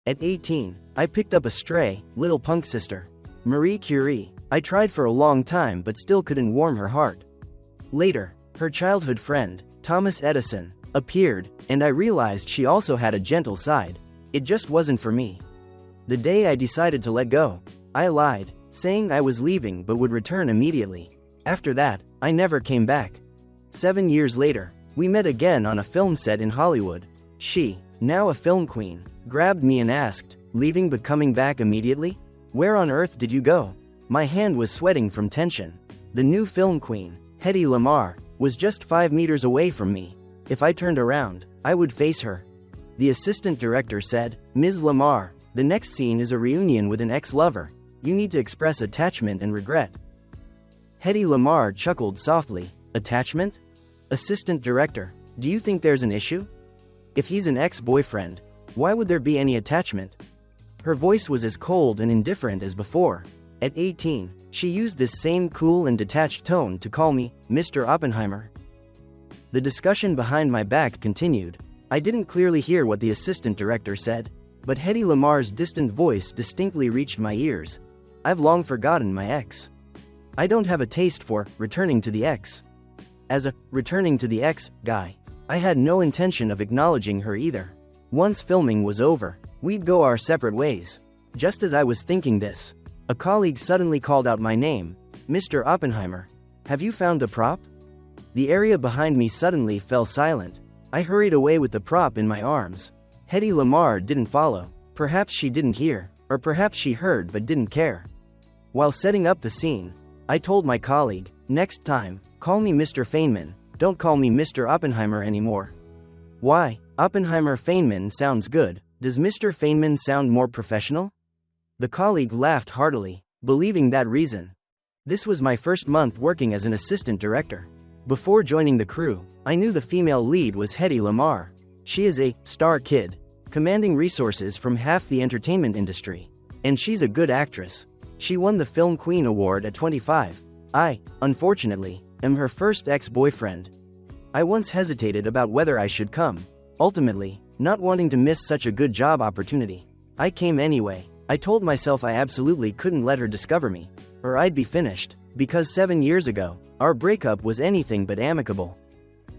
At 18, I picked up a stray, little punk sister. Marie Curie. I tried for a long time but still couldn't warm her heart. Later, her childhood friend, Thomas Edison, appeared, and I realized she also had a gentle side. It just wasn't for me. The day I decided to let go, I lied, saying I was leaving but would return immediately. After that, I never came back. 7 years later, we met again on a film set in Hollywood. She, now a film queen, grabbed me and asked, "Leaving but coming back immediately? Where on earth did you go?" My hand was sweating from tension. The new film queen, Hedy Lamarr, was just 5 meters away from me. If I turned around, I would face her. The assistant director said, "Ms. Lamarr, the next scene is a reunion with an ex-lover. You need to express attachment and regret." Hedy Lamarr chuckled softly. "Attachment? Assistant director, do you think there's an issue? If he's an ex-boyfriend, why would there be any attachment?" Her voice was as cold and indifferent as before. At 18, she used this same cool and detached tone to call me Mr. Oppenheimer. The discussion behind my back continued. I didn't clearly hear what the assistant director said, but Hedy Lamarr's distant voice distinctly reached my ears. "I've long forgotten my ex. I don't have a taste for returning to the ex." As a returning to the ex guy, I had no intention of acknowledging her either. Once filming was over, we'd go our separate ways. Just as I was thinking this, a colleague suddenly called out my name, "Mr. Oppenheimer, have you found the prop?" The area behind me suddenly fell silent. I hurried away with the prop in my arms. Hedy Lamarr didn't follow. Perhaps she didn't hear, or perhaps she heard but didn't care. While setting up the scene, I told my colleague, "Next time, call me Mr. Feynman, don't call me Mr. Oppenheimer anymore." "Why? Oppenheimer Feynman sounds good. Does Mr. Feynman sound more professional?" The colleague laughed heartily, believing that reason. This was my first month working as an assistant director. Before joining the crew, I knew the female lead was Hedy Lamarr. She is a star kid, commanding resources from half the entertainment industry. And she's a good actress. She won the Film Queen Award at 25. I, unfortunately, am her first ex-boyfriend. I once hesitated about whether I should come. Ultimately, not wanting to miss such a good job opportunity, I came anyway. I told myself I absolutely couldn't let her discover me, or I'd be finished, because 7 years ago, our breakup was anything but amicable.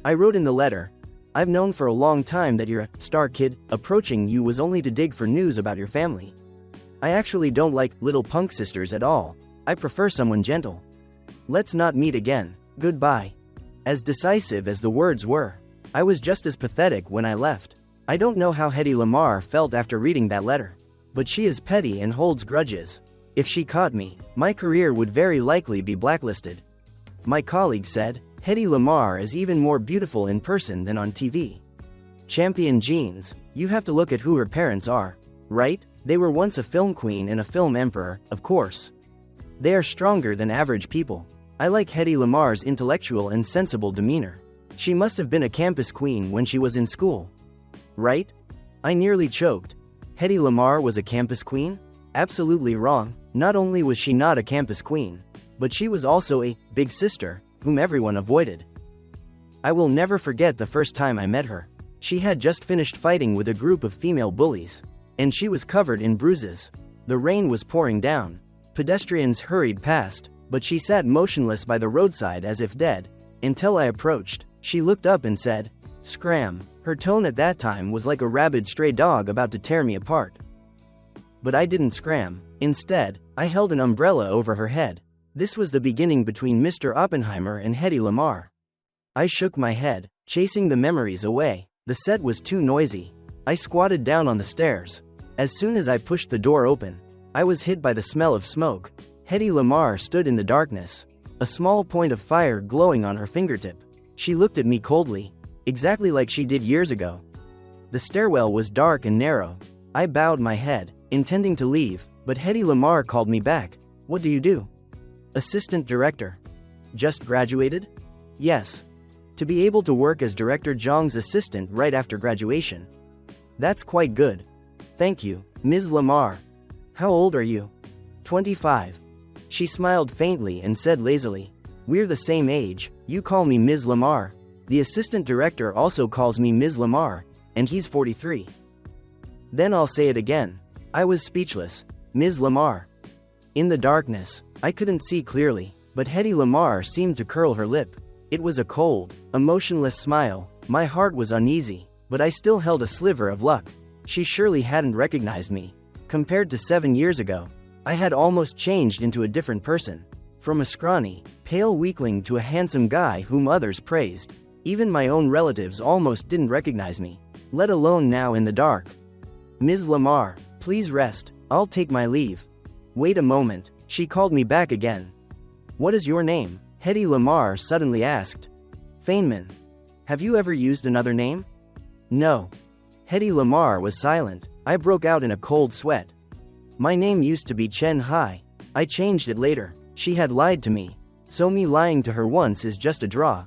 I wrote in the letter, "I've known for a long time that you're a star kid. Approaching you was only to dig for news about your family. I actually don't like little punk sisters at all. I prefer someone gentle. Let's not meet again. Goodbye." As decisive as the words were, I was just as pathetic when I left. I don't know how Hedy Lamarr felt after reading that letter, but she is petty and holds grudges. If she caught me, my career would very likely be blacklisted. My colleague said, "Hedy Lamarr is even more beautiful in person than on TV. Champion genes, you have to look at who her parents are, right? They were once a film queen and a film emperor, of course. They are stronger than average people. I like Hedy Lamarr's intellectual and sensible demeanor. She must have been a campus queen when she was in school. Right?" I nearly choked. Hedy Lamarr was a campus queen? Absolutely wrong. Not only was she not a campus queen, but she was also a big sister, whom everyone avoided. I will never forget the first time I met her. She had just finished fighting with a group of female bullies, and she was covered in bruises. The rain was pouring down. Pedestrians hurried past, but she sat motionless by the roadside as if dead. Until I approached, she looked up and said, "Scram." Her tone at that time was like a rabid stray dog about to tear me apart. But I didn't scram. Instead, I held an umbrella over her head. This was the beginning between Mr. Oppenheimer and Hedy Lamarr. I shook my head, chasing the memories away. The set was too noisy. I squatted down on the stairs. As soon as I pushed the door open, I was hit by the smell of smoke. Hedy Lamarr stood in the darkness, a small point of fire glowing on her fingertip. She looked at me coldly, exactly like she did years ago. The stairwell was dark and narrow. I bowed my head, intending to leave, but Hedy Lamarr called me back. "What do you do?" "Assistant director." "Just graduated?" "Yes. To be able to work as Director Zhang's assistant right after graduation. That's quite good. Thank you, Ms. Lamarr. How old are you?" 25. She smiled faintly and said lazily, "We're the same age. You call me Ms. Lamarr. The assistant director also calls me Ms. Lamarr, and he's 43. Then I'll say it again. I was speechless. Ms. Lamar. In the darkness, I couldn't see clearly, but Hedy Lamarr seemed to curl her lip. It was a cold, emotionless smile. My heart was uneasy, but I still held a sliver of luck. She surely hadn't recognized me. Compared to 7 years ago, I had almost changed into a different person. From a scrawny, pale weakling to a handsome guy whom others praised. Even my own relatives almost didn't recognize me, let alone now in the dark. Ms. Lamar, please rest, I'll take my leave. Wait a moment, she called me back again. What is your name? Hedy Lamarr suddenly asked. Feynman. Have you ever used another name? No. Hedy Lamarr was silent. I broke out in a cold sweat. My name used to be Chen Hai. I changed it later. She had lied to me. So me lying to her once is just a draw.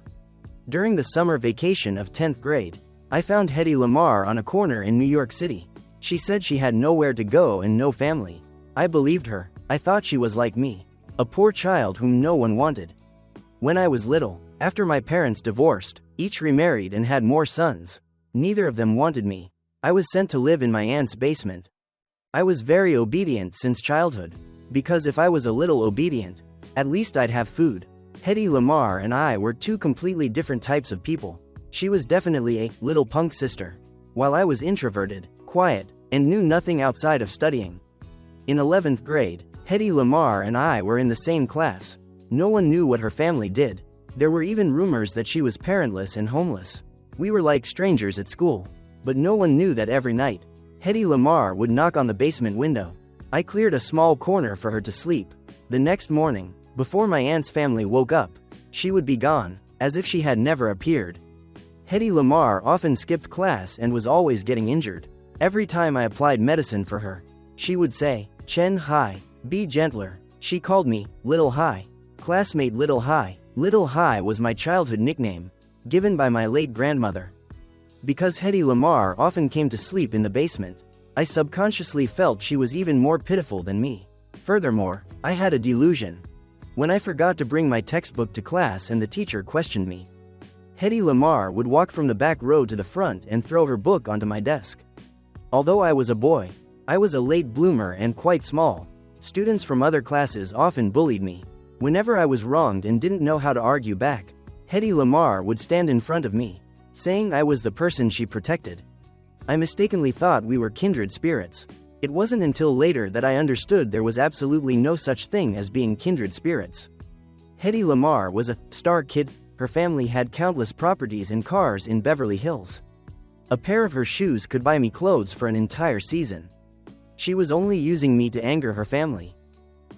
During the summer vacation of 10th grade, I found Hedy Lamarr on a corner in New York City. She said she had nowhere to go and no family. I believed her. I thought she was like me, a poor child whom no one wanted. When I was little, after my parents divorced, each remarried and had more sons. Neither of them wanted me. I was sent to live in my aunt's basement. I was very obedient since childhood, because if I was a little obedient, at least I'd have food. Hedy Lamarr and I were two completely different types of people. She was definitely a little punk sister, while I was introverted, quiet, and knew nothing outside of studying. In 11th grade, Hedy Lamarr and I were in the same class. No one knew what her family did. There were even rumors that she was parentless and homeless. We were like strangers at school, but no one knew that every night, Hedy Lamarr would knock on the basement window. I cleared a small corner for her to sleep. The next morning, before my aunt's family woke up, she would be gone, as if she had never appeared. Hedy Lamarr often skipped class and was always getting injured. Every time I applied medicine for her, she would say, Chen Hai, be gentler. She called me, Little Hai. Classmate Little Hai. Little Hai was my childhood nickname, given by my late grandmother. Because Hedy Lamarr often came to sleep in the basement, I subconsciously felt she was even more pitiful than me. Furthermore, I had a delusion. When I forgot to bring my textbook to class and the teacher questioned me, Hedy Lamarr would walk from the back row to the front and throw her book onto my desk. Although I was a boy, I was a late bloomer and quite small. Students from other classes often bullied me. Whenever I was wronged and didn't know how to argue back, Hedy Lamarr would stand in front of me, saying I was the person she protected. I mistakenly thought we were kindred spirits. It wasn't until later that I understood there was absolutely no such thing as being kindred spirits. Hedy Lamarr was a star kid. Her family had countless properties and cars in Beverly Hills. A pair of her shoes could buy me clothes for an entire season. She was only using me to anger her family.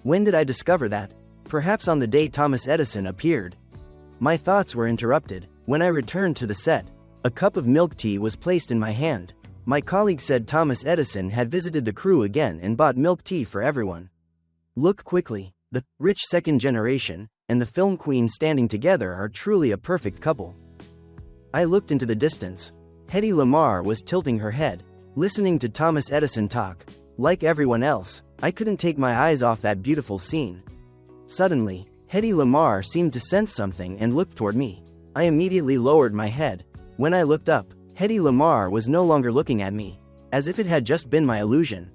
When did I discover that? Perhaps on the day Thomas Edison appeared. My thoughts were interrupted. When I returned to the set, a cup of milk tea was placed in my hand. My colleague said Thomas Edison had visited the crew again and bought milk tea for everyone. Look quickly, the rich second generation and the film queen standing together are truly a perfect couple. I looked into the distance. Hedy Lamarr was tilting her head, listening to Thomas Edison talk. Like everyone else, I couldn't take my eyes off that beautiful scene. Suddenly, Hedy Lamarr seemed to sense something and looked toward me. I immediately lowered my head. When I looked up, Hedy Lamarr was no longer looking at me, as if it had just been my illusion.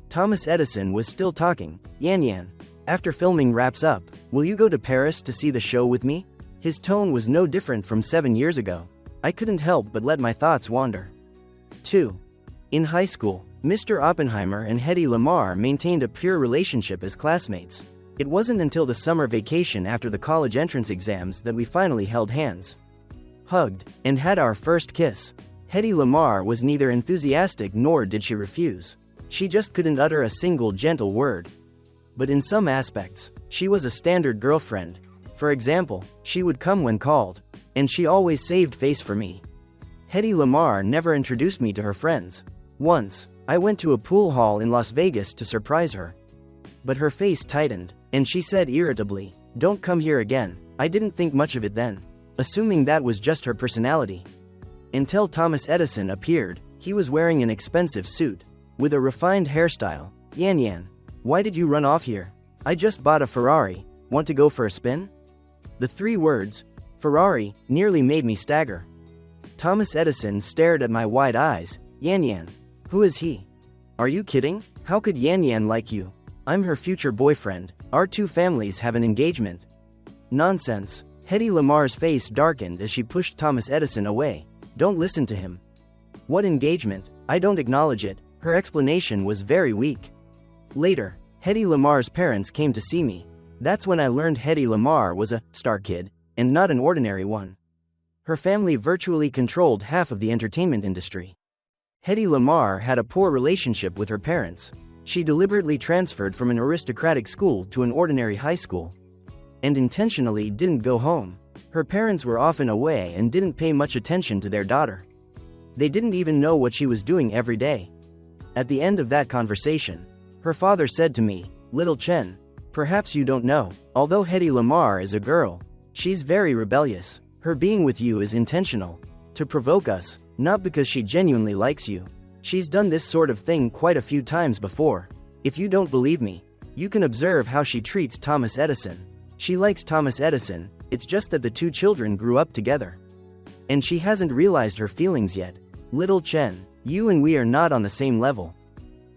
Thomas Edison was still talking. Yan, after filming wraps up, will you go to Paris to see the show with me? His tone was no different from 7 years ago. I couldn't help but let my thoughts wander. 2. In high school, Mr. Oppenheimer and Hedy Lamarr maintained a pure relationship as classmates. It wasn't until the summer vacation after the college entrance exams that we finally held hands, hugged, and had our first kiss. Hedy Lamarr was neither enthusiastic nor did she refuse. She just couldn't utter a single gentle word. But in some aspects, she was a standard girlfriend. For example, she would come when called, and she always saved face for me. Hedy Lamarr never introduced me to her friends. Once, I went to a pool hall in Las Vegas to surprise her. But her face tightened, and she said irritably, "Don't come here again." I didn't think much of it then, assuming that was just her personality. Until Thomas Edison appeared. He was wearing an expensive suit, with a refined hairstyle. Yan, why did you run off here? I just bought a Ferrari. Want to go for a spin? The 3 words, Ferrari, nearly made me stagger. Thomas Edison stared at my wide eyes. Yan, Who is he? Are you kidding? How could Yan Yan like you? I'm her future boyfriend. Our two families have an engagement. Nonsense. Hedy Lamarr's face darkened as she pushed Thomas Edison away. Don't listen to him. What engagement? I don't acknowledge it. Her explanation was very weak. Later, Hedy Lamarr's parents came to see me. That's when I learned Hedy Lamarr was a star kid, and not an ordinary one. Her family virtually controlled half of the entertainment industry. Hedy Lamarr had a poor relationship with her parents. She deliberately transferred from an aristocratic school to an ordinary high school, and intentionally didn't go home. Her parents were often away and didn't pay much attention to their daughter. They didn't even know what she was doing every day. At the end of that conversation, her father said to me, "Little Chen, perhaps you don't know, although Hedy Lamarr is a girl, she's very rebellious. Her being with you is intentional, to provoke us, not because she genuinely likes you. She's done this sort of thing quite a few times before. If you don't believe me, you can observe how she treats Thomas Edison. She likes Thomas Edison, it's just that the two children grew up together. And she hasn't realized her feelings yet. Little Chen, you and we are not on the same level."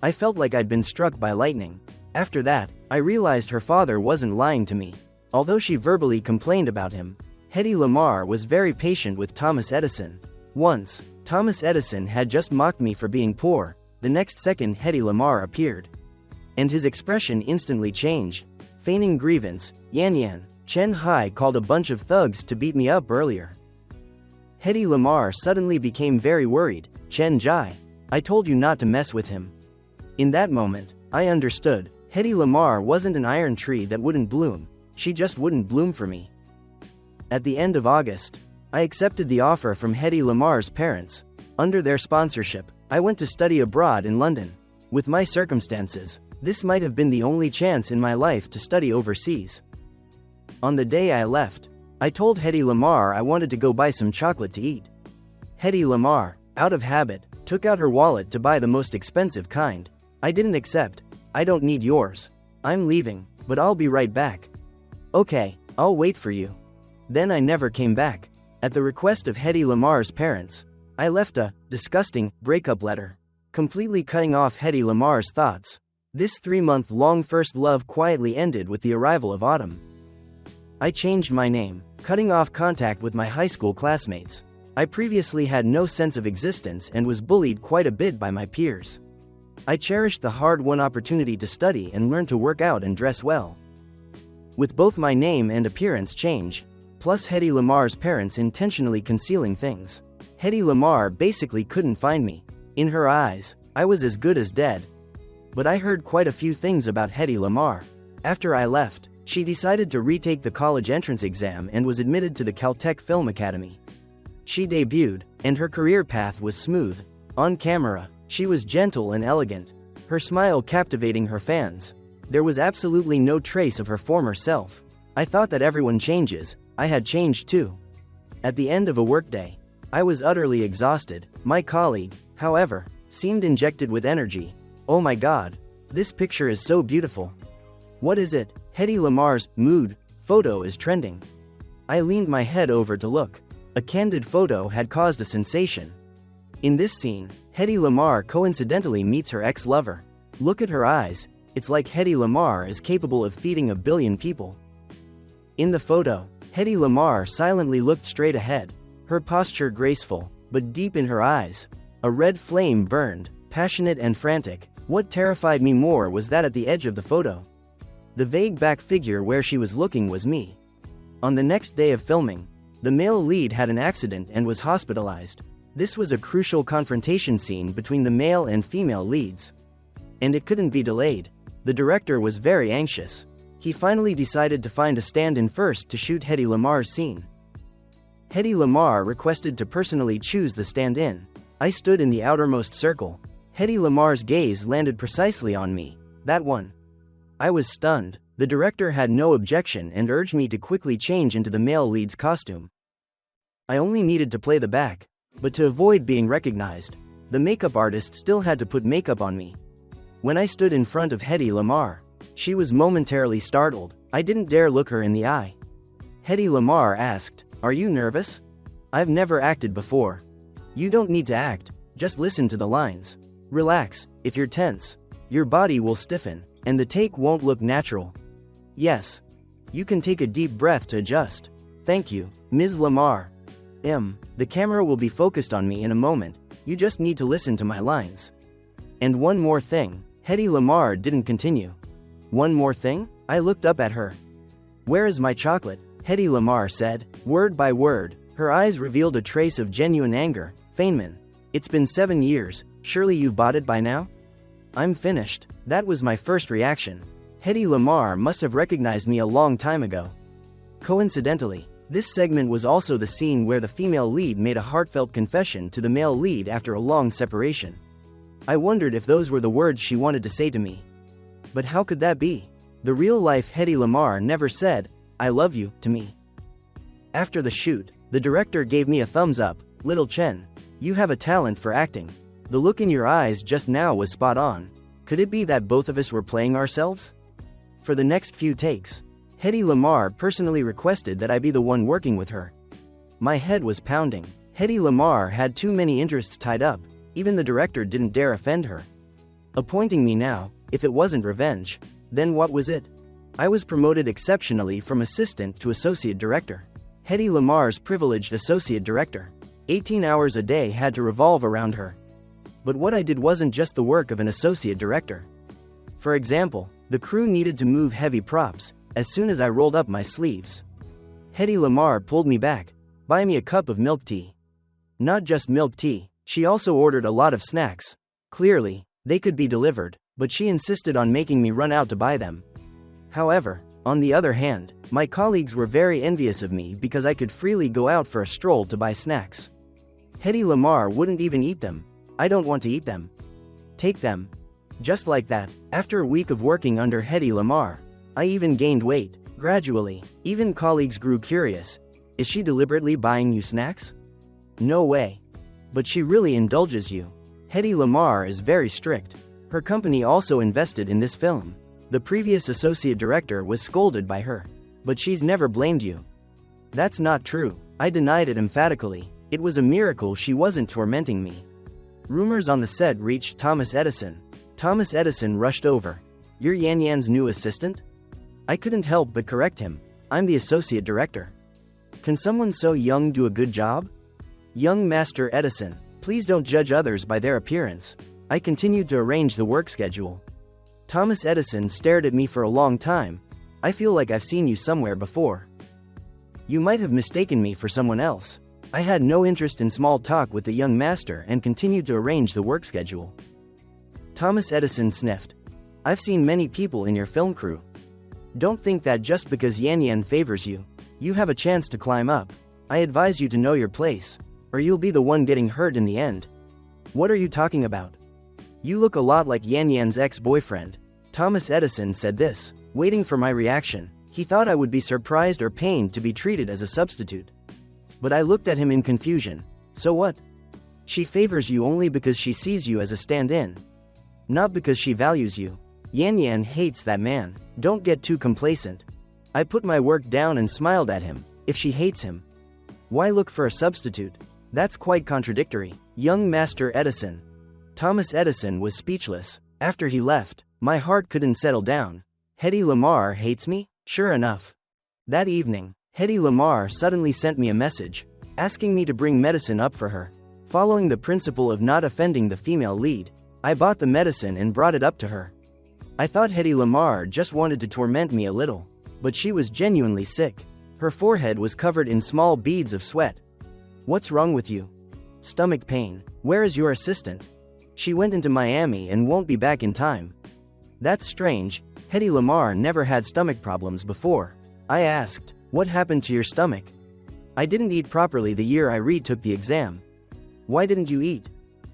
I felt like I'd been struck by lightning. After that, I realized her father wasn't lying to me. Although she verbally complained about him, Hedy Lamarr was very patient with Thomas Edison. Once, Thomas Edison had just mocked me for being poor. The next second Hedy Lamarr appeared, and his expression instantly changed. Feigning grievance, Yan Yan, Chen Hai called a bunch of thugs to beat me up earlier. Hedy Lamarr suddenly became very worried. Chen Jai, I told you not to mess with him. In that moment, I understood. Hedy Lamarr wasn't an iron tree that wouldn't bloom. She just wouldn't bloom for me. At the end of August, I accepted the offer from Hedy Lamarr's parents. Under their sponsorship, I went to study abroad in London. With my circumstances, this might have been the only chance in my life to study overseas. On the day I left, I told Hedy Lamarr I wanted to go buy some chocolate to eat. Hedy Lamarr, out of habit, took out her wallet to buy the most expensive kind. I didn't accept. I don't need yours. I'm leaving, but I'll be right back. Okay, I'll wait for you. Then I never came back. At the request of Hedy Lamarr's parents, I left a disgusting breakup letter, completely cutting off Hedy Lamarr's thoughts. This 3-month-long first love quietly ended with the arrival of autumn. I changed my name, cutting off contact with my high school classmates. I previously had no sense of existence and was bullied quite a bit by my peers. I cherished the hard-won opportunity to study and learn to work out and dress well. With both my name and appearance change, plus Hedy Lamarr's parents intentionally concealing things, Hedy Lamarr basically couldn't find me. In her eyes, I was as good as dead. But I heard quite a few things about Hedy Lamarr. After I left, she decided to retake the college entrance exam and was admitted to the Caltech Film Academy. She debuted, and her career path was smooth. On camera, she was gentle and elegant, her smile captivating her fans. There was absolutely no trace of her former self. I thought that everyone changes. I had changed too. At the end of a workday, I was utterly exhausted. My colleague, however, seemed injected with energy. Oh my God, this picture is so beautiful. What is it? Hedy Lamarr's mood photo is trending. I leaned my head over to look. A candid photo had caused a sensation. In this scene, Hedy Lamarr coincidentally meets her ex-lover. Look at her eyes. It's like Hedy Lamarr is capable of feeding 1 billion people. In the photo, Hedy Lamarr silently looked straight ahead, her posture graceful, but deep in her eyes, a red flame burned, passionate and frantic. What terrified me more was that at the edge of the photo, the vague back figure where she was looking was me. On the next day of filming, the male lead had an accident and was hospitalized. This was a crucial confrontation scene between the male and female leads, and it couldn't be delayed. The director was very anxious. He finally decided to find a stand-in first to shoot Hedy Lamarr's scene. Hedy Lamarr requested to personally choose the stand-in. I stood in the outermost circle. Hedy Lamarr's gaze landed precisely on me. That one. I was stunned. The director had no objection and urged me to quickly change into the male lead's costume. I only needed to play the back, but to avoid being recognized, the makeup artist still had to put makeup on me. When I stood in front of Hedy Lamarr, she was momentarily startled. I didn't dare look her in the eye. Hedy Lamarr asked, "Are you nervous?" "I've never acted before." "You don't need to act, just listen to the lines." Relax, if you're tense, your body will stiffen, and the take won't look natural. Yes. You can take a deep breath to adjust. Thank you, Ms. Lamar. The camera will be focused on me in a moment, you just need to listen to my lines. And one more thing, Hedy Lamarr didn't continue. One more thing? I looked up at her. Where is my chocolate? Hedy Lamarr said, word by word. Her eyes revealed a trace of genuine anger. Feynman, it's been 7 years, surely you've bought it by now? I'm finished. That was my first reaction. Hedy Lamarr must have recognized me a long time ago. Coincidentally, this segment was also the scene where the female lead made a heartfelt confession to the male lead after a long separation. I wondered if those were the words she wanted to say to me. But how could that be? The real-life Hedy Lamarr never said, "I love you," to me. After the shoot, the director gave me a thumbs up. Little Chen, you have a talent for acting. The look in your eyes just now was spot on. Could it be that both of us were playing ourselves? For the next few takes, Hedy Lamarr personally requested that I be the one working with her. My head was pounding. Hedy Lamarr had too many interests tied up, even the director didn't dare offend her. Appointing me now, if it wasn't revenge, then what was it? I was promoted exceptionally from assistant to associate director. Hedy Lamarr's privileged associate director. 18 hours a day had to revolve around her. But what I did wasn't just the work of an associate director. For example, the crew needed to move heavy props. As soon as I rolled up my sleeves, Hedy Lamarr pulled me back. Buy me a cup of milk tea. Not just milk tea, she also ordered a lot of snacks. Clearly, they could be delivered, but she insisted on making me run out to buy them. However, on the other hand, my colleagues were very envious of me because I could freely go out for a stroll to buy snacks. Hedy Lamarr wouldn't even eat them. I don't want to eat them. Take them. Just like that, after a week of working under Hedy Lamarr, I even gained weight. Gradually, even colleagues grew curious. Is she deliberately buying you snacks? No way. But she really indulges you. Hedy Lamarr is very strict. Her company also invested in this film. The previous associate director was scolded by her. But she's never blamed you. That's not true. I denied it emphatically. It was a miracle she wasn't tormenting me. Rumors on the set reached Thomas Edison. Thomas Edison rushed over. You're Yan Yan's new assistant? I couldn't help but correct him. I'm the associate director. Can someone so young do a good job? Young Master Edison, please don't judge others by their appearance. I continued to arrange the work schedule. Thomas Edison stared at me for a long time. I feel like I've seen you somewhere before. You might have mistaken me for someone else. I had no interest in small talk with the young master and continued to arrange the work schedule. Thomas Edison sniffed. I've seen many people in your film crew. Don't think that just because Yan Yan favors you, you have a chance to climb up. I advise you to know your place, or you'll be the one getting hurt in the end. What are you talking about? You look a lot like Yan Yan's ex-boyfriend. Thomas Edison said this, waiting for my reaction. He thought I would be surprised or pained to be treated as a substitute. But I looked at him in confusion. So what? She favors you only because she sees you as a stand-in. Not because she values you. Yan Yan hates that man. Don't get too complacent. I put my work down and smiled at him. If she hates him, why look for a substitute? That's quite contradictory. Young Master Edison. Thomas Edison was speechless. After he left, my heart couldn't settle down. Hedy Lamarr hates me? Sure enough. That evening, Hedy Lamarr suddenly sent me a message, asking me to bring medicine up for her. Following the principle of not offending the female lead, I bought the medicine and brought it up to her. I thought Hedy Lamarr just wanted to torment me a little, but she was genuinely sick. Her forehead was covered in small beads of sweat. What's wrong with you? Stomach pain. Where is your assistant? She went into Miami and won't be back in time. That's strange. Hedy Lamarr never had stomach problems before. I asked, what happened to your stomach? I didn't eat properly the year I retook the exam. Why didn't you eat?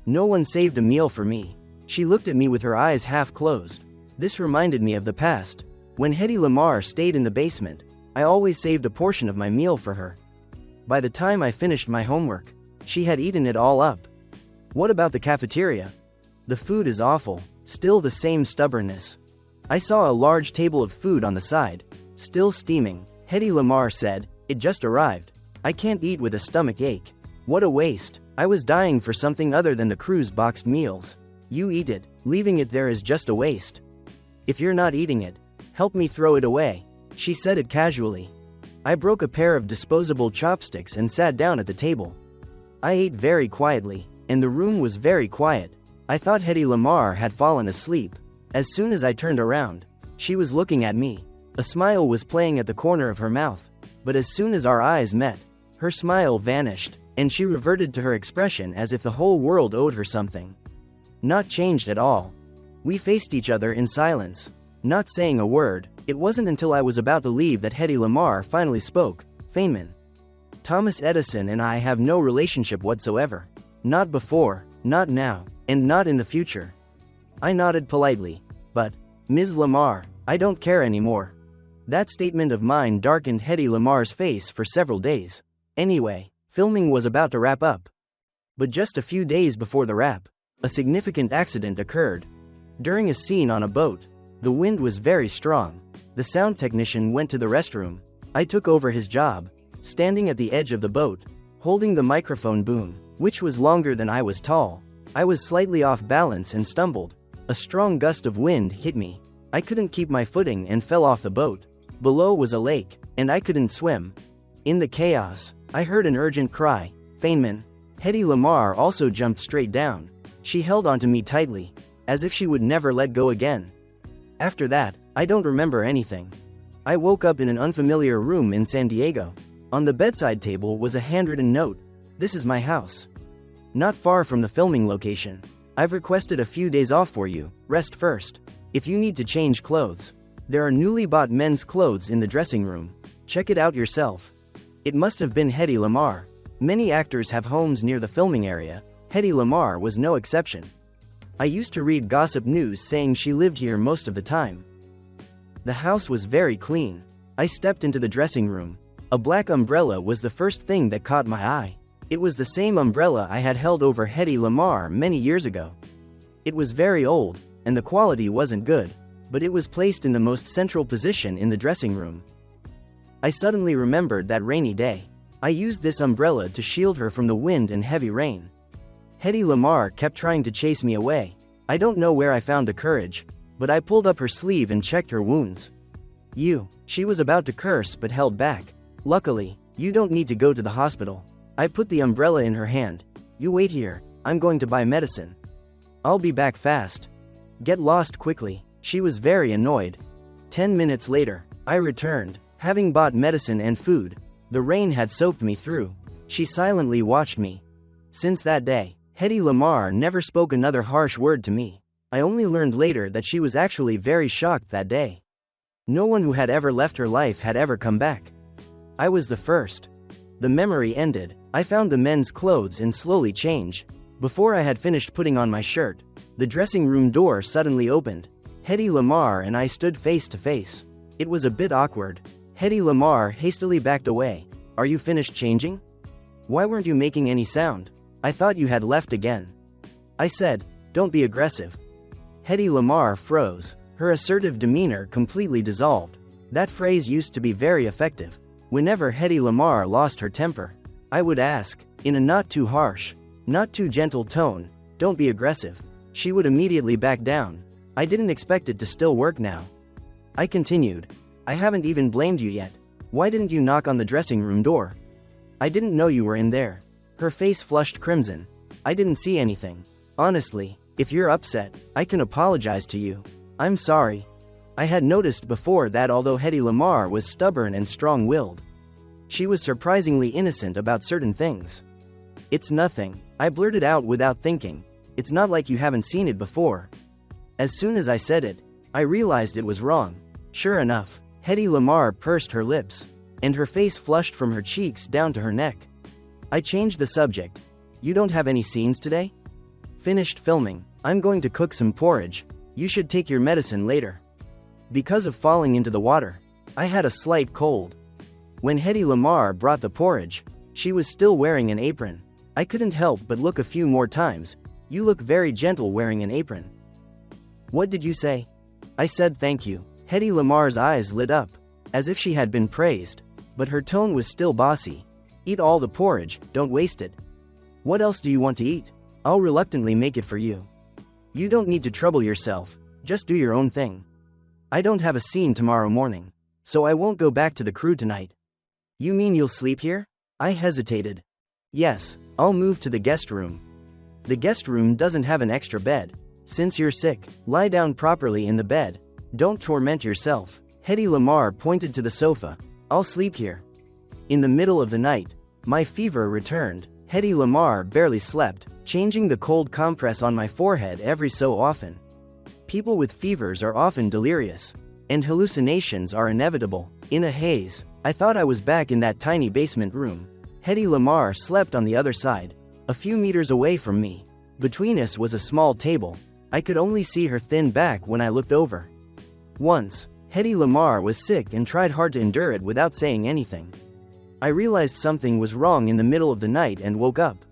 No one saved a meal for me. She looked at me with her eyes half closed. This reminded me of the past. When Hedy Lamarr stayed in the basement, I always saved a portion of my meal for her. By the time I finished my homework, she had eaten it all up. What about the cafeteria? The food is awful, still the same stubbornness. I saw a large table of food on the side, still steaming. Hedy Lamarr said, it just arrived. I can't eat with a stomach ache. What a waste. I was dying for something other than the crew's boxed meals. You eat it, leaving it there is just a waste. If you're not eating it, help me throw it away. She said it casually. I broke a pair of disposable chopsticks and sat down at the table. I ate very quietly, and the room was very quiet. I thought Hedy Lamarr had fallen asleep. As soon as I turned around, she was looking at me. A smile was playing at the corner of her mouth, but as soon as our eyes met, her smile vanished, and she reverted to her expression as if the whole world owed her something. Not changed at all. We faced each other in silence, not saying a word. It wasn't until I was about to leave that Hedy Lamarr finally spoke. Feynman. Thomas Edison and I have no relationship whatsoever. Not before, not now, and not in the future. I nodded politely. But, Ms. Lamarr, I don't care anymore. That statement of mine darkened Hedy Lamarr's face for several days. Anyway, filming was about to wrap up. But just a few days before the wrap, a significant accident occurred. During a scene on a boat, the wind was very strong. The sound technician went to the restroom. I took over his job, standing at the edge of the boat, holding the microphone boom, which was longer than I was tall. I was slightly off balance and stumbled. A strong gust of wind hit me. I couldn't keep my footing and fell off the boat. Below was a lake, and I couldn't swim. In the chaos, I heard an urgent cry, Feynman. Hedy Lamarr also jumped straight down. She held onto me tightly, as if she would never let go again. After that, I don't remember anything. I woke up in an unfamiliar room in San Diego. On the bedside table was a handwritten note. This is my house. Not far from the filming location. I've requested a few days off for you. Rest first. If you need to change clothes, there are newly bought men's clothes in the dressing room. Check it out yourself. It must have been Hedy Lamarr. Many actors have homes near the filming area. Hedy Lamarr was no exception. I used to read gossip news saying she lived here most of the time. The house was very clean. I stepped into the dressing room. A black umbrella was the first thing that caught my eye. It was the same umbrella I had held over Hedy Lamarr many years ago. It was very old, and the quality wasn't good, but it was placed in the most central position in the dressing room. I suddenly remembered that rainy day. I used this umbrella to shield her from the wind and heavy rain. Hedy Lamarr kept trying to chase me away. I don't know where I found the courage, but I pulled up her sleeve and checked her wounds. She was about to curse but held back. Luckily, you don't need to go to the hospital. I put the umbrella in her hand. You wait here, I'm going to buy medicine. I'll be back fast. Get lost quickly. She was very annoyed. 10 minutes later, I returned, having bought medicine and food. The rain had soaked me through. She silently watched me. Since that day, Hedy Lamarr never spoke another harsh word to me. I only learned later that she was actually very shocked that day. No one who had ever left her life had ever come back. I was the first. The memory ended. I found the men's clothes and slowly changed. Before I had finished putting on my shirt, the dressing room door suddenly opened. Hedy Lamarr and I stood face to face. It was a bit awkward. Hedy Lamarr hastily backed away. Are you finished changing? Why weren't you making any sound? I thought you had left again. I said, don't be aggressive. Hedy Lamarr froze. Her assertive demeanor completely dissolved. That phrase used to be very effective. Whenever Hedy Lamarr lost her temper, I would ask, in a not too harsh, not too gentle tone, don't be aggressive. She would immediately back down. I didn't expect it to still work now. I continued, I haven't even blamed you yet. Why didn't you knock on the dressing room door? I didn't know you were in there. Her face flushed crimson. I didn't see anything. Honestly, if you're upset, I can apologize to you. I'm sorry. I had noticed before that although Hedy Lamarr was stubborn and strong-willed, she was surprisingly innocent about certain things. It's nothing, I blurted out without thinking. It's not like you haven't seen it before. As soon as I said it, I realized it was wrong. Sure enough, Hedy Lamarr pursed her lips, and her face flushed from her cheeks down to her neck. I changed the subject. You don't have any scenes today? Finished filming. I'm going to cook some porridge. You should take your medicine later. Because of falling into the water, I had a slight cold. When Hedy Lamarr brought the porridge, she was still wearing an apron. I couldn't help but look a few more times. You look very gentle wearing an apron. What did you say? I said thank you. Hedy Lamarr's eyes lit up, as if she had been praised, but her tone was still bossy. Eat all the porridge, don't waste it. What else do you want to eat? I'll reluctantly make it for you. You don't need to trouble yourself, just do your own thing. I don't have a scene tomorrow morning, so I won't go back to the crew tonight. You mean you'll sleep here? I hesitated. Yes, I'll move to the guest room. The guest room doesn't have an extra bed. Since you're sick, lie down properly in the bed. Don't torment yourself. Hedy Lamarr pointed to the sofa. I'll sleep here. In the middle of the night, my fever returned. Hedy Lamarr barely slept, changing the cold compress on my forehead every so often. People with fevers are often delirious, and hallucinations are inevitable. In a haze, I thought I was back in that tiny basement room. Hedy Lamarr slept on the other side, a few meters away from me. Between us was a small table. I could only see her thin back when I looked over. Once, Hedy Lamarr was sick and tried hard to endure it without saying anything. I realized something was wrong in the middle of the night and woke up.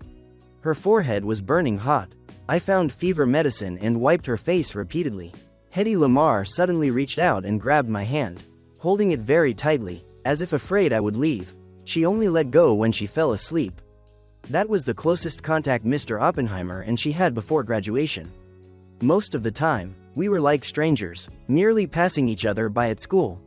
Her forehead was burning hot. I found fever medicine and wiped her face repeatedly. Hedy Lamarr suddenly reached out and grabbed my hand, holding it very tightly, as if afraid I would leave. She only let go when she fell asleep. That was the closest contact Mr. Oppenheimer and she had before graduation. Most of the time, we were like strangers, merely passing each other by at school.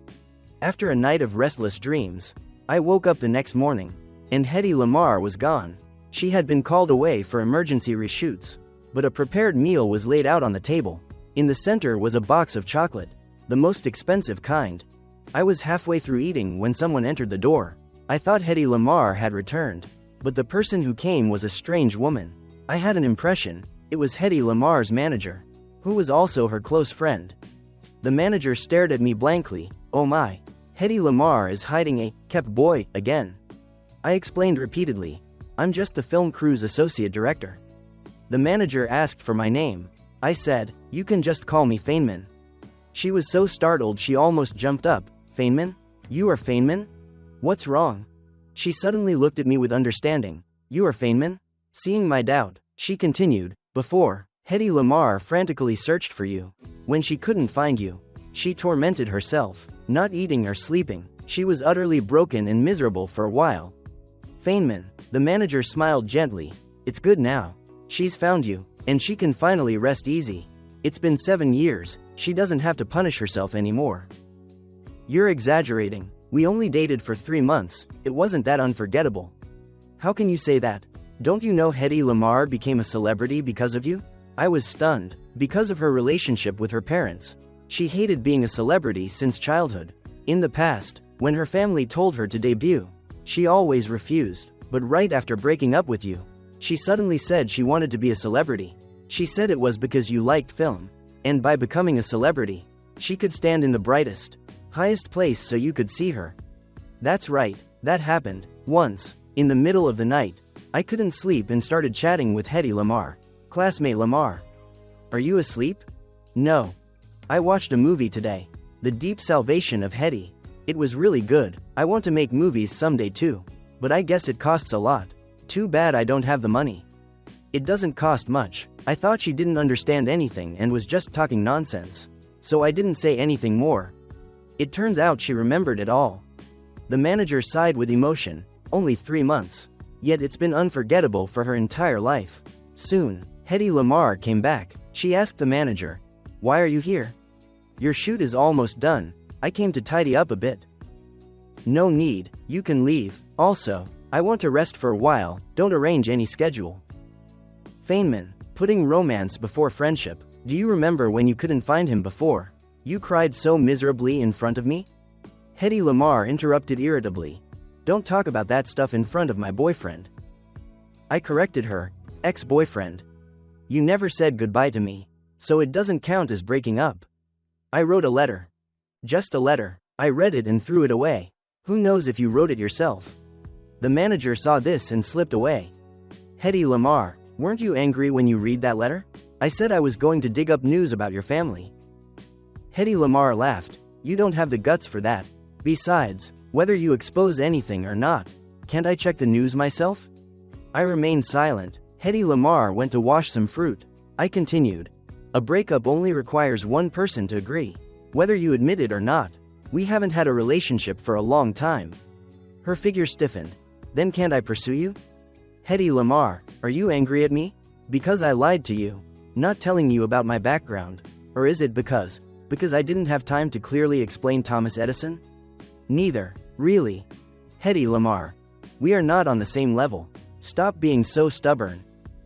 After a night of restless dreams, I woke up the next morning, and Hedy Lamarr was gone. She had been called away for emergency reshoots, but a prepared meal was laid out on the table. In the center was a box of chocolate, the most expensive kind. I was halfway through eating when someone entered the door. I thought Hedy Lamarr had returned, but the person who came was a strange woman. I had an impression it was Hedy Lamarr's manager, who was also her close friend. The manager stared at me blankly. Oh my, Hedy Lamarr is hiding a kept boy again. I explained repeatedly, I'm just the film crew's associate director. The manager asked for my name. I said, you can just call me Feynman. She was so startled she almost jumped up. Feynman? You are Feynman? What's wrong? She suddenly looked at me with understanding. You are Feynman? Seeing my doubt, she continued, before, Hedy Lamarr frantically searched for you. When she couldn't find you, she tormented herself, not eating or sleeping. She was utterly broken and miserable for a while. Feynman, the manager smiled gently. It's good now. She's found you, and she can finally rest easy. It's been 7 years, she doesn't have to punish herself anymore. You're exaggerating. We only dated for 3 months, it wasn't that unforgettable. How can you say that? Don't you know Hedy Lamarr became a celebrity because of you? I was stunned, because of her relationship with her parents. She hated being a celebrity since childhood. In the past, when her family told her to debut, she always refused, but right after breaking up with you, she suddenly said she wanted to be a celebrity. She said it was because you liked film, and by becoming a celebrity, she could stand in the brightest, highest place so you could see her. That's right, that happened. Once, in the middle of the night, I couldn't sleep and started chatting with Hedy Lamarr. Classmate Lamarr. Are you asleep? No. I watched a movie today. The Deep Salvation of Hedy. It was really good. I want to make movies someday too. But I guess it costs a lot. Too bad I don't have the money. It doesn't cost much. I thought she didn't understand anything and was just talking nonsense. So I didn't say anything more. It turns out she remembered it all. The manager sighed with emotion. Only 3 months. Yet it's been unforgettable for her entire life. Soon, Hedy Lamarr came back. She asked the manager, why are you here? Your shoot is almost done. I came to tidy up a bit. No need, you can leave. Also, I want to rest for a while, don't arrange any schedule. Feynman, putting romance before friendship. Do you remember when you couldn't find him before? You cried so miserably in front of me? Hedy Lamarr interrupted irritably. Don't talk about that stuff in front of my boyfriend. I corrected her, ex-boyfriend. You never said goodbye to me, so it doesn't count as breaking up. I wrote a letter. Just a letter. I read it and threw it away. Who knows if you wrote it yourself? The manager saw this and slipped away. Hedy Lamarr, weren't you angry when you read that letter? I said I was going to dig up news about your family. Hedy Lamarr laughed. You don't have the guts for that. Besides, whether you expose anything or not, can't I check the news myself? I remained silent. Hedy Lamarr went to wash some fruit. I continued. A breakup only requires one person to agree. Whether you admit it or not, we haven't had a relationship for a long time. Her figure stiffened. Then can't I pursue you? Hedy Lamarr, are you angry at me? Because I lied to you. not telling you about my background? Or is it because I didn't have time to clearly explain Thomas Edison? Neither, really. Hedy Lamarr. We are not on the same level. Stop being so stubborn.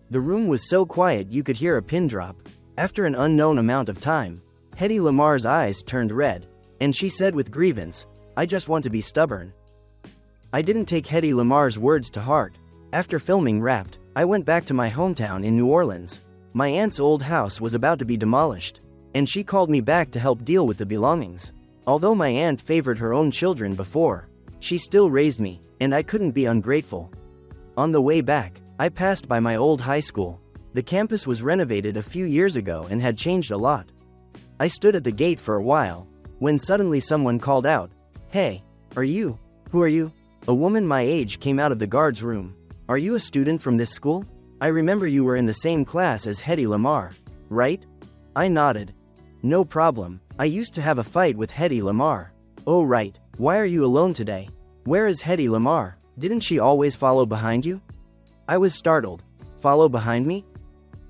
The room was so quiet you could hear a pin drop. After an unknown amount of time, Hedy Lamarr's eyes turned red, and she said with grievance, I just want to be stubborn. I didn't take Hedy Lamarr's words to heart. After filming wrapped, I went back to my hometown in New Orleans. My aunt's old house was about to be demolished, and she called me back to help deal with the belongings. Although my aunt favored her own children before, she still raised me, and I couldn't be ungrateful. On the way back, I passed by my old high school. The campus was renovated a few years ago and had changed a lot. I stood at the gate for a while, when suddenly someone called out, Hey, who are you? A woman my age came out of the guard's room. Are you a student from this school? I remember you were in the same class as Hedy Lamarr, right? I nodded. No problem, I used to have a fight with Hedy Lamarr. Oh right, why are you alone today? Where is Hedy Lamarr? Didn't she always follow behind you? I was startled. Follow behind me?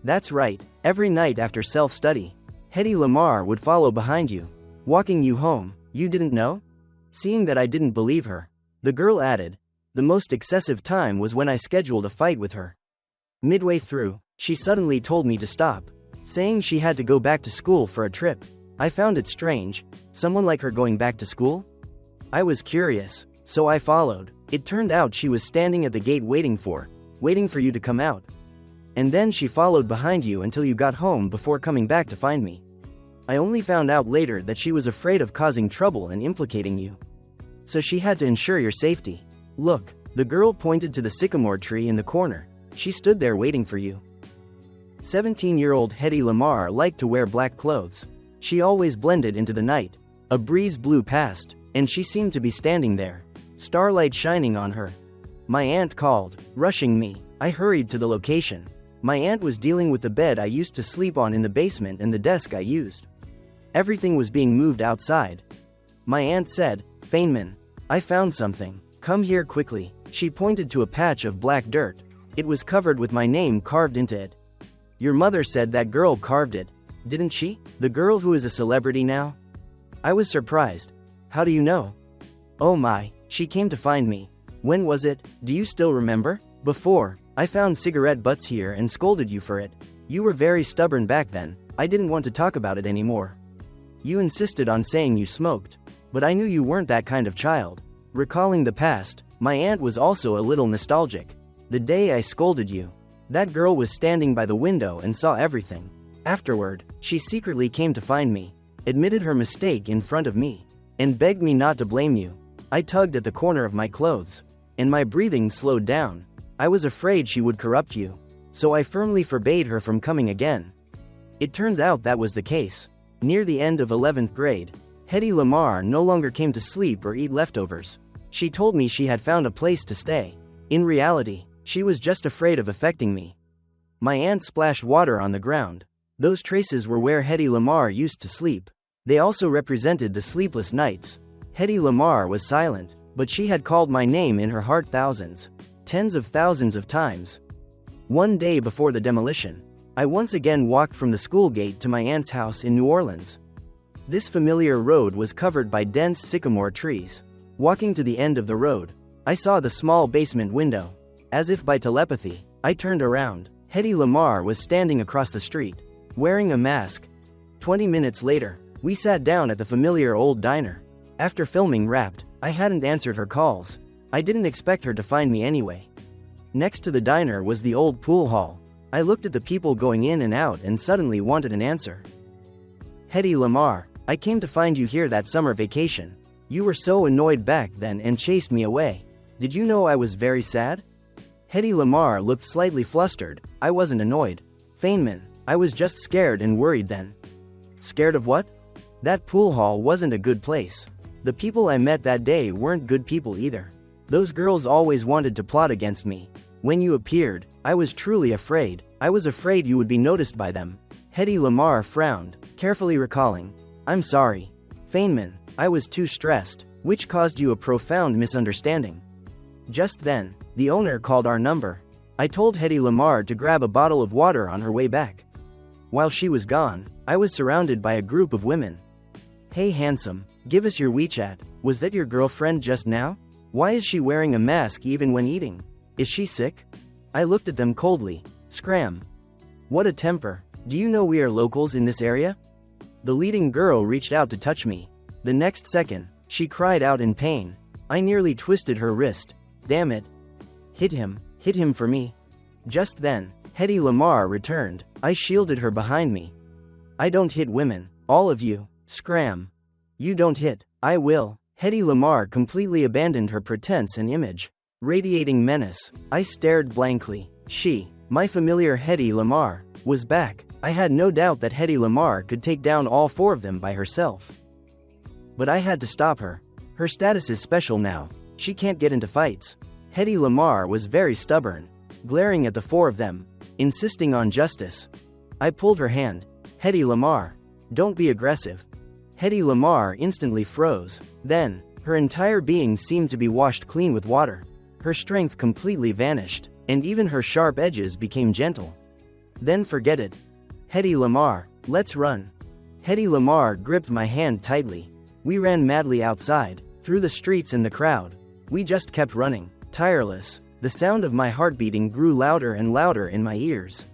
That's right, every night after self-study, Hedy Lamarr would follow behind you, walking you home. You didn't know? Seeing that I didn't believe her, the girl added, the most excessive time was when I scheduled a fight with her. Midway through, she suddenly told me to stop, saying she had to go back to school for a trip. I found it strange, someone like her going back to school? I was curious, so I followed. It turned out she was standing at the gate waiting for you to come out. And then she followed behind you until you got home before coming back to find me. I only found out later that she was afraid of causing trouble and implicating you. So she had to ensure your safety. Look, the girl pointed to the sycamore tree in the corner. She stood there waiting for you. 17-year-old Hedy Lamarr liked to wear black clothes. She always blended into the night. A breeze blew past, and she seemed to be standing there, starlight shining on her. My aunt called, rushing me. I hurried to the location. My aunt was dealing with the bed I used to sleep on in the basement and the desk I used. Everything was being moved outside. My aunt said, Feynman, I found something. Come here quickly. She pointed to a patch of black dirt. It was covered with my name carved into it. Your mother said that girl carved it, didn't she? The girl who is a celebrity now? I was surprised. How do you know? Oh my, she came to find me. When was it? Do you still remember? Before, I found cigarette butts here and scolded you for it. You were very stubborn back then. I didn't want to talk about it anymore. You insisted on saying you smoked, but I knew you weren't that kind of child. Recalling the past, my aunt was also a little nostalgic. The day I scolded you, that girl was standing by the window and saw everything. Afterward, she secretly came to find me, admitted her mistake in front of me, and begged me not to blame you. I tugged at the corner of my clothes, and my breathing slowed down. I was afraid she would corrupt you, so I firmly forbade her from coming again. It turns out that was the case. Near the end of 11th grade, Hedy Lamarr no longer came to sleep or eat leftovers. She told me she had found a place to stay. In reality, she was just afraid of affecting me. My aunt splashed water on the ground. Those traces were where Hedy Lamarr used to sleep. They also represented the sleepless nights. Hedy Lamarr was silent, but she had called my name in her heart thousands, tens of thousands of times. One day before the demolition, I once again walked from the school gate to my aunt's house in New Orleans. This familiar road was covered by dense sycamore trees. Walking to the end of the road, I saw the small basement window. As if by telepathy, I turned around. Hedy Lamarr was standing across the street, wearing a mask. 20 minutes later, we sat down at the familiar old diner. After filming wrapped, I hadn't answered her calls. I didn't expect her to find me anyway. Next to the diner was the old pool hall. I looked at the people going in and out and suddenly wanted an answer. Hedy Lamarr, I came to find you here that summer vacation. You were so annoyed back then and chased me away. Did you know I was very sad? Hedy Lamarr looked slightly flustered. I wasn't annoyed. Feynman, I was just scared and worried then. Scared of what? That pool hall wasn't a good place. The people I met that day weren't good people either. Those girls always wanted to plot against me. When you appeared, I was truly afraid. I was afraid you would be noticed by them. Hedy Lamarr frowned, carefully recalling. I'm sorry. Feynman, I was too stressed, which caused you a profound misunderstanding. Just then, the owner called our number. I told Hedy Lamarr to grab a bottle of water on her way back. While she was gone, I was surrounded by a group of women. "Hey handsome, give us your WeChat. Was that your girlfriend just now? Why is she wearing a mask even when eating? Is she sick?" I looked at them coldly. Scram. What a temper. Do you know we are locals in this area? The leading girl reached out to touch me. The next second, she cried out in pain. I nearly twisted her wrist. Damn it. Hit him for me. Just then, Hedy Lamarr returned. I shielded her behind me. "I don't hit women, all of you." Scram. "You don't hit, I will." Hedy Lamarr completely abandoned her pretense and image. Radiating menace, I stared blankly. She, my familiar Hedy Lamarr, was back. I had no doubt that Hedy Lamarr could take down all four of them by herself. But I had to stop her. Her status is special now. She can't get into fights. Hedy Lamarr was very stubborn, glaring at the four of them, insisting on justice. I pulled her hand. "Hedy Lamarr, don't be aggressive." Hedy Lamarr instantly froze. Then, her entire being seemed to be washed clean with water. Her strength completely vanished, and even her sharp edges became gentle. "Then forget it. Hedy Lamarr, let's run." Hedy Lamarr gripped my hand tightly. We ran madly outside, through the streets and the crowd. We just kept running, tireless. The sound of my heart beating grew louder and louder in my ears.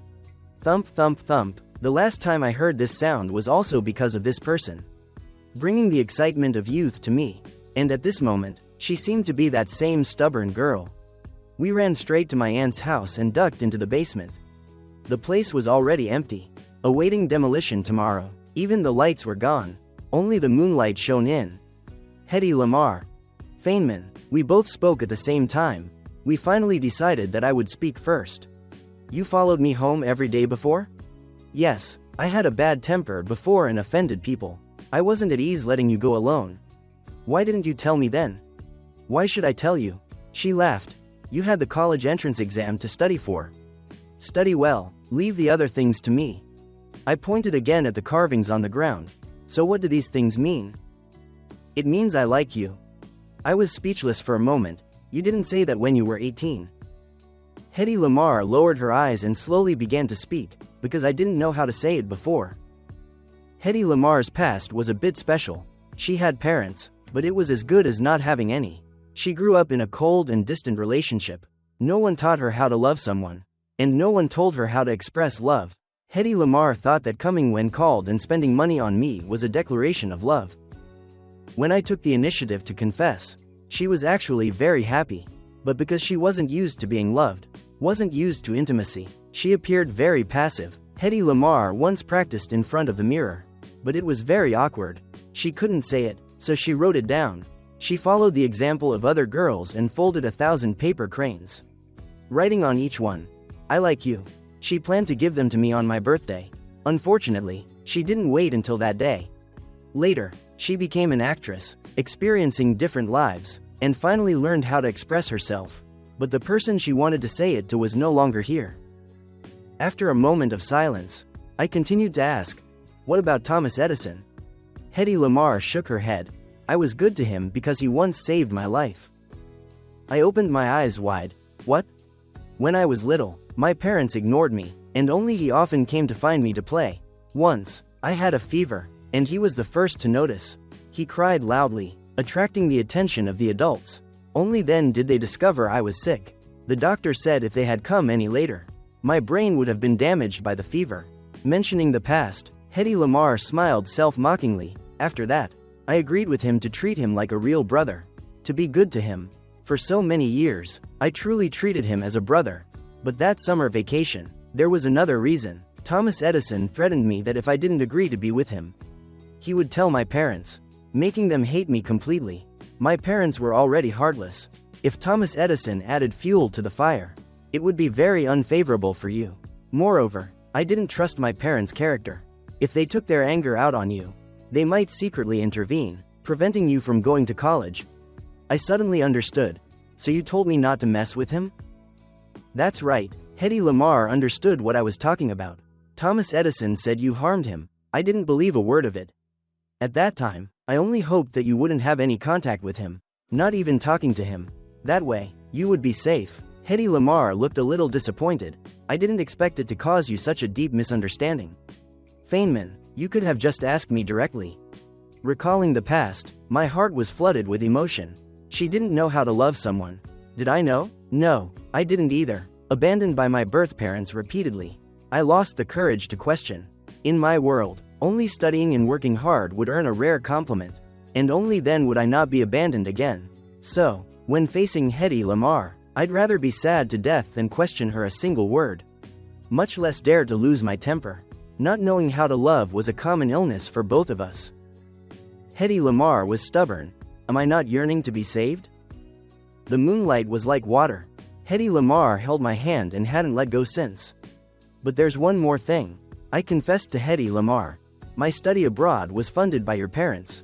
Thump, thump, thump. The last time I heard this sound was also because of this person, bringing the excitement of youth to me. And at this moment, she seemed to be that same stubborn girl. We ran straight to my aunt's house and ducked into the basement. The place was already empty, awaiting demolition tomorrow. Even the lights were gone. Only the moonlight shone in. Hedy Lamarr. Feynman. We both spoke at the same time. We finally decided that I would speak first. "You followed me home every day before?" "Yes, I had a bad temper before and offended people. I wasn't at ease letting you go alone." "Why didn't you tell me then?" "Why should I tell you?" She laughed. "You had the college entrance exam to study for. Study well, leave the other things to me." I pointed again at the carvings on the ground. "So what do these things mean?" "It means I like you." I was speechless for a moment. "You didn't say that when you were 18. Hedy Lamarr lowered her eyes and slowly began to speak, because I didn't know how to say it before. Hedy Lamarr's past was a bit special. She had parents, but it was as good as not having any. She grew up in a cold and distant relationship. No one taught her how to love someone, and no one told her how to express love. Hedy Lamarr thought that coming when called and spending money on me was a declaration of love. When I took the initiative to confess, she was actually very happy. But because she wasn't used to being loved, wasn't used to intimacy, she appeared very passive. Hedy Lamarr once practiced in front of the mirror, but it was very awkward. She couldn't say it, so she wrote it down. She followed the example of other girls and folded 1,000 paper cranes, writing on each one, "I like you." She planned to give them to me on my birthday. Unfortunately, she didn't wait until that day. Later, she became an actress, experiencing different lives, and finally learned how to express herself. But the person she wanted to say it to was no longer here. After a moment of silence, I continued to ask, "What about Thomas Edison?" Hedy Lamarr shook her head. "I was good to him because he once saved my life." I opened my eyes wide. "What?" "When I was little, my parents ignored me, and only he often came to find me to play. Once, I had a fever, and he was the first to notice. He cried loudly, attracting the attention of the adults. Only then did they discover I was sick. The doctor said if they had come any later, my brain would have been damaged by the fever." Mentioning the past, Hedy Lamarr smiled self-mockingly. "After that, I agreed with him to treat him like a real brother, to be good to him. For so many years, I truly treated him as a brother. But that summer vacation, there was another reason. Thomas Edison threatened me that if I didn't agree to be with him, he would tell my parents, making them hate me completely. My parents were already heartless. If Thomas Edison added fuel to the fire, it would be very unfavorable for you. Moreover, I didn't trust my parents' character. If they took their anger out on you, they might secretly intervene, preventing you from going to college." I suddenly understood. "So you told me not to mess with him?" "That's right." Hedy Lamarr understood what I was talking about. "Thomas Edison said you harmed him. I didn't believe a word of it. At that time, I only hoped that you wouldn't have any contact with him, not even talking to him. That way, you would be safe." Hedy Lamarr looked a little disappointed. "I didn't expect it to cause you such a deep misunderstanding." Feynman, you could have just asked me directly. Recalling the past, my heart was flooded with emotion. She didn't know how to love someone. Did I know? No, I didn't either. Abandoned by my birth parents repeatedly, I lost the courage to question. In my world, only studying and working hard would earn a rare compliment, and only then would I not be abandoned again. So, when facing Hedy Lamarr, I'd rather be sad to death than question her a single word. Much less dare to lose my temper. Not knowing how to love was a common illness for both of us. Hedy Lamarr was stubborn. Am I not yearning to be saved? The moonlight was like water. Hedy Lamarr held my hand and hadn't let go since. But there's one more thing. I confessed to Hedy Lamarr. My study abroad was funded by your parents.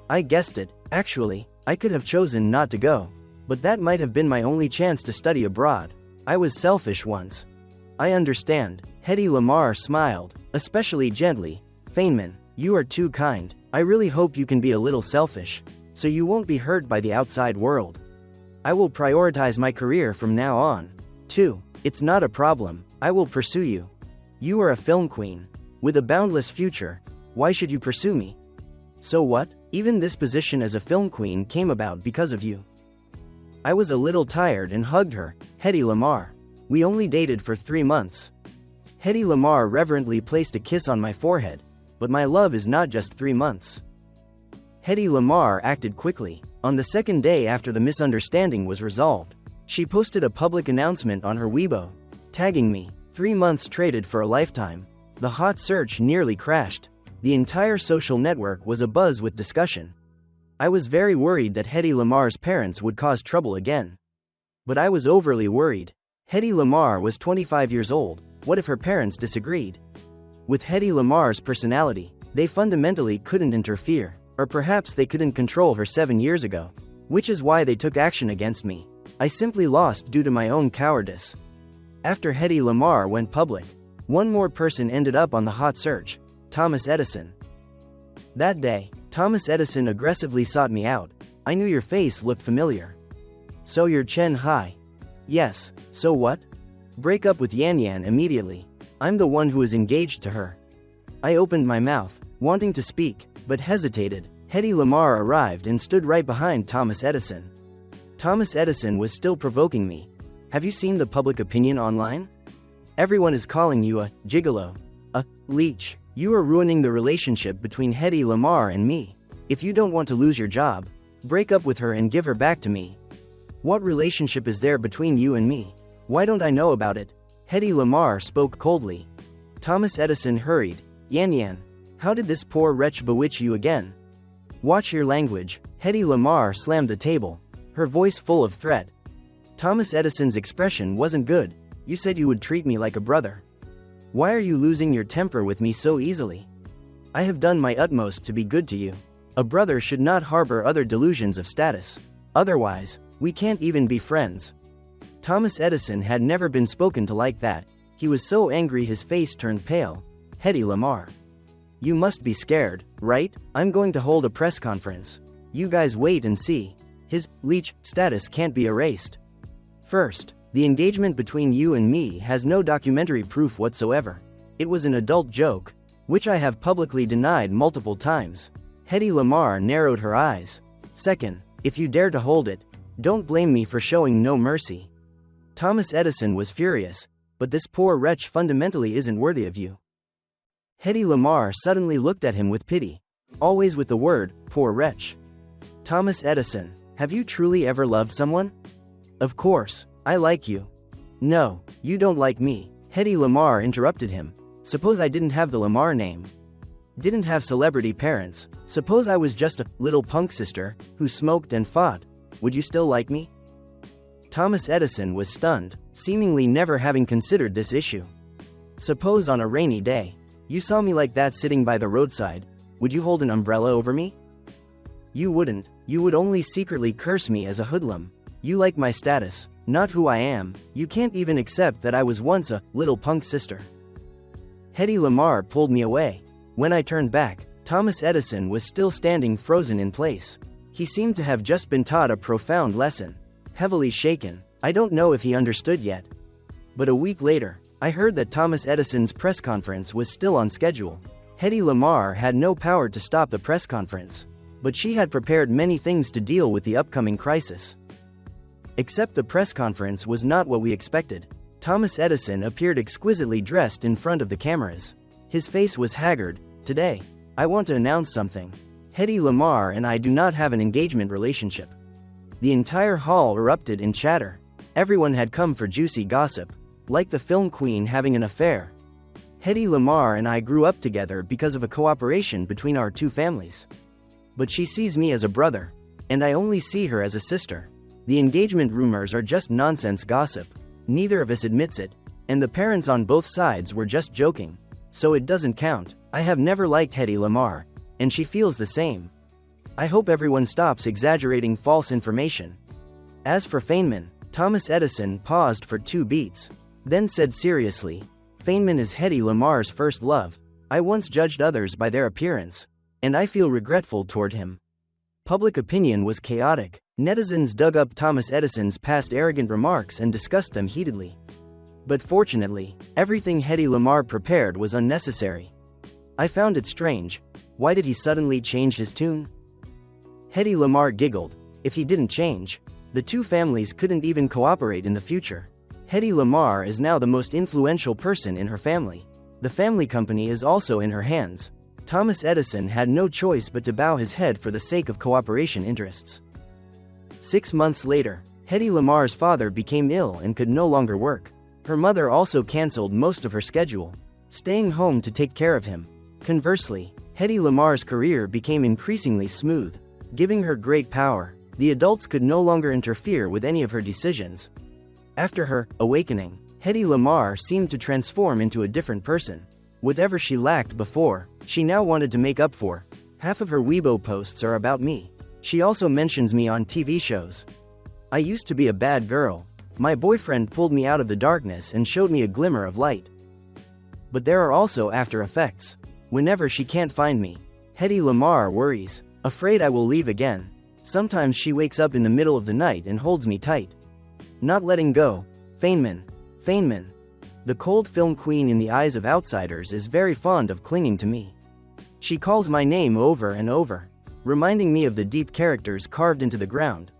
I guessed it. Actually, I could have chosen not to go. But that might have been my only chance to study abroad. I was selfish once. I understand. Hedy Lamarr smiled, especially gently. Feynman, you are too kind. I really hope you can be a little selfish, so you won't be hurt by the outside world. I will prioritize my career from now on. 2. It's not a problem. I will pursue you. You are a film queen. With a boundless future. Why should you pursue me? So what? Even this position as a film queen came about because of you. I was a little tired and hugged her. Hedy Lamarr. We only dated for 3 months. Hedy Lamarr reverently placed a kiss on my forehead. But my love is not just 3 months. Hedy Lamarr acted quickly. On the second day after the misunderstanding was resolved, she posted a public announcement on her Weibo, tagging me. 3 months traded for a lifetime. The hot search nearly crashed. The entire social network was abuzz with discussion. I was very worried that Hedy Lamarr's parents would cause trouble again. But I was overly worried. Hedy Lamarr was 25 years old. What if her parents disagreed? With Hedy Lamarr's personality, they fundamentally couldn't interfere, or perhaps they couldn't control her 7 years ago, which is why they took action against me. I simply lost due to my own cowardice. After Hedy Lamarr went public, one more person ended up on the hot search, Thomas Edison. That day, Thomas Edison aggressively sought me out. I knew your face looked familiar. So you're Chen Hai? Yes, so what? Break up with Yan Yan immediately. I'm the one who is engaged to her. I opened my mouth, wanting to speak, but hesitated. Hedy Lamarr arrived and stood right behind Thomas Edison. Thomas Edison was still provoking me. Have you seen the public opinion online? Everyone is calling you a gigolo, a leech. You are ruining the relationship between Hedy Lamarr and me. If you don't want to lose your job, break up with her and give her back to me. What relationship is there between you and me? Why don't I know about it? Hedy Lamarr spoke coldly. Thomas Edison hurried. Yan Yan, how did this poor wretch bewitch you again? Watch your language. Hedy Lamarr slammed the table, her voice full of threat. Thomas Edison's expression wasn't good. You said you would treat me like a brother. Why are you losing your temper with me so easily? I have done my utmost to be good to you. A brother should not harbor other delusions of status. Otherwise, we can't even be friends. Thomas Edison had never been spoken to like that. He was so angry his face turned pale. Hedy Lamarr. You must be scared, right? I'm going to hold a press conference. You guys wait and see. His leech status can't be erased. First, the engagement between you and me has no documentary proof whatsoever. It was an adult joke, which I have publicly denied multiple times. Hedy Lamarr narrowed her eyes. Second, if you dare to hold it, don't blame me for showing no mercy. Thomas Edison was furious, but this poor wretch fundamentally isn't worthy of you. Hedy Lamarr suddenly looked at him with pity, always with the word, poor wretch. Thomas Edison, have you truly ever loved someone? Of course, I like you. No, you don't like me. Hedy Lamarr interrupted him. Suppose I didn't have the Lamarr name. Didn't have celebrity parents. Suppose I was just a little punk sister who smoked and fought. Would you still like me? Thomas Edison was stunned, seemingly never having considered this issue. Suppose on a rainy day, you saw me like that sitting by the roadside, would you hold an umbrella over me? You wouldn't. You would only secretly curse me as a hoodlum. You like my status, not who I am. You can't even accept that I was once a little punk sister. Hedy Lamarr pulled me away. When I turned back, Thomas Edison was still standing frozen in place. He seemed to have just been taught a profound lesson. Heavily shaken, I don't know if he understood yet. But a week later, I heard that Thomas Edison's press conference was still on schedule. Hedy Lamarr had no power to stop the press conference, but she had prepared many things to deal with the upcoming crisis. Except the press conference was not what we expected. Thomas Edison appeared exquisitely dressed in front of the cameras. His face was haggard. "Today, I want to announce something. Hedy Lamarr and I do not have an engagement relationship." The entire hall erupted in chatter. Everyone had come for juicy gossip, like the film queen having an affair. Hedy Lamarr and I grew up together because of a cooperation between our two families. But she sees me as a brother, and I only see her as a sister. The engagement rumors are just nonsense gossip. Neither of us admits it, and the parents on both sides were just joking, so it doesn't count. I have never liked Hedy Lamarr, and she feels the same. I hope everyone stops exaggerating false information. As for Feynman, Thomas Edison paused for 2 beats, then said seriously, "Feynman is Hedy Lamarr's first love. I once judged others by their appearance, and I feel regretful toward him." Public opinion was chaotic. Netizens dug up Thomas Edison's past arrogant remarks and discussed them heatedly. But fortunately, everything Hedy Lamarr prepared was unnecessary. I found it strange. Why did he suddenly change his tune? Hedy Lamarr giggled. If he didn't change, the two families couldn't even cooperate in the future. Hedy Lamarr is now the most influential person in her family. The family company is also in her hands. Thomas Edison had no choice but to bow his head for the sake of cooperation interests. 6 months later, Hedy Lamarr's father became ill and could no longer work. Her mother also cancelled most of her schedule, staying home to take care of him. Conversely, Hedy Lamarr's career became increasingly smooth, giving her great power. The adults could no longer interfere with any of her decisions. After her awakening, Hedy Lamarr seemed to transform into a different person. Whatever she lacked before, she now wanted to make up for. Half of her Weibo posts are about me. She also mentions me on TV shows. I used to be a bad girl. My boyfriend pulled me out of the darkness and showed me a glimmer of light. But there are also after effects. Whenever she can't find me, Hedy Lamarr worries, afraid I will leave again. Sometimes she wakes up in the middle of the night and holds me tight. Not letting go. Feynman. Feynman. The cold film queen in the eyes of outsiders is very fond of clinging to me. She calls my name over and over, reminding me of the deep characters carved into the ground.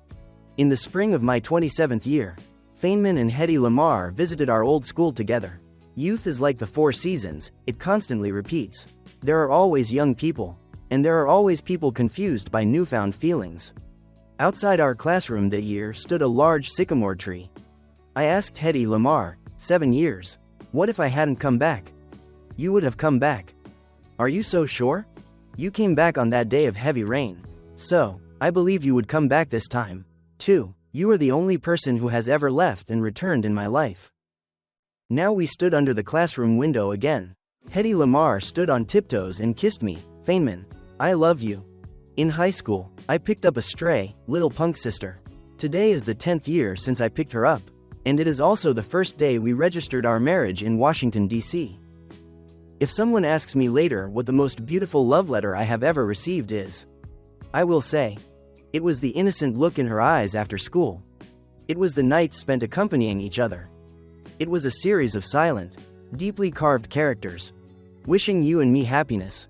In the spring of my 27th year, Feynman and Hedy Lamarr visited our old school together. Youth is like the 4 seasons, it constantly repeats. There are always young people, and there are always people confused by newfound feelings. Outside our classroom that year stood a large sycamore tree. I asked Hedy Lamarr, 7 years, what if I hadn't come back? You would have come back. Are you so sure? You came back on that day of heavy rain. So, I believe you would come back this time, too. You are the only person who has ever left and returned in my life. Now we stood under the classroom window again. Hedy Lamarr stood on tiptoes and kissed me. Feynman, I love you. In high school, I picked up a stray, little punk sister. Today is the 10th year since I picked her up, and it is also the first day we registered our marriage in Washington, D.C. If someone asks me later what the most beautiful love letter I have ever received is, I will say, it was the innocent look in her eyes after school. It was the nights spent accompanying each other. It was a series of silent, deeply carved characters, wishing you and me happiness.